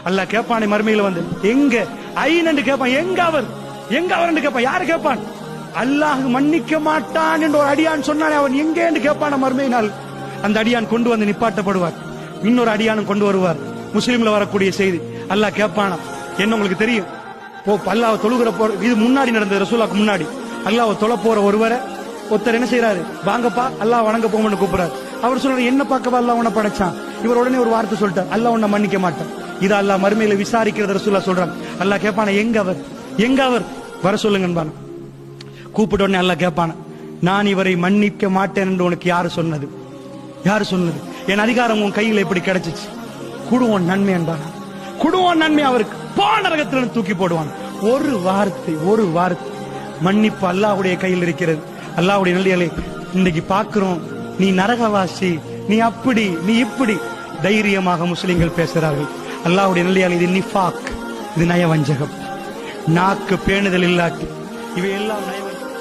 அல்லாஹ் கேட்பானே மறுமையில வந்து, எங்க ஐநண்டு கேட்பான், எங்க அவர் கேட்பான். யாரு கேட்பான்? அல்லாஹ் மன்னிக்க மாட்டான் என்று ஒரு அடியான் சொன்னானே, அவன் எங்கே என்று கேட்பான் மறுமையினால். அந்த அடியான் கொண்டு வந்து நிப்பாட்டப்படுவார். இன்னொரு அடியானும் கொண்டு வருவார். முஸ்லீம்ல வரக்கூடிய செய்தி. அல்லாஹ் கேட்பானா, என்ன உங்களுக்கு தெரியும்? அல்லாஹ் தொழுகிற போற, இது முன்னாடி நடந்தது, ரசூலுல்லாஹ்க்கு முன்னாடி. அல்லாஹ் தொழ போற ஒருவரை ஒருத்தர் என்ன செய்யறாரு, வாங்கப்பா அல்லாஹ் வணங்க போங்கன்னு கூப்பிடுறாரு. அவர் சொல்றாரு, என்ன பார்க்கவா அல்லாஹ் உன்னை படைச்சான்? இவர் உடனே ஒரு வார்த்தை சொல்லிட்டார், அல்லாஹ் உன்னை மன்னிக்க மாட்டான். இது அல்லாஹ் மறுமையில விசாரிக்கிறது ரசூலுல்லாஹ் சொல்றாங்க. அல்லாஹ் கேட்பான, எங்க அவர் வர சொல்லுங்க. கூப்பிட்ட உடனே அல்லாஹ் கேட்பான, நான் இவரை மன்னிக்க மாட்டேன் என்று உனக்கு யாரு சொன்னது? என் அதிகாரம் உன் கையில் எப்படி கிடைச்சிச்சு? குடுவோன் நன்மை என்பான், குடுவோன் நன்மை அவருக்கு பானரகத்திலிருந்து தூக்கி போடுவான். ஒரு வார்த்தை மன்னிப்பு அல்லாஹ்வுடைய கையில் இருக்கிறது. அல்லாஹ்வுடைய நல்லடியார்களே, இன்னைக்கு பார்க்கிறோம், நீ நரகவாசி, நீ அப்படி, நீ இப்படி தைரியமாக முஸ்லிம்கள் பேசுகிறார்கள். அல்லாஹ்வுடைய நல்லடியார்களே, இது நிஃபாக், இது நயவஞ்சகம், நாக்கு பேணுதல் இல்லாட்டி இவையெல்லாம் நயவஞ்சகம்.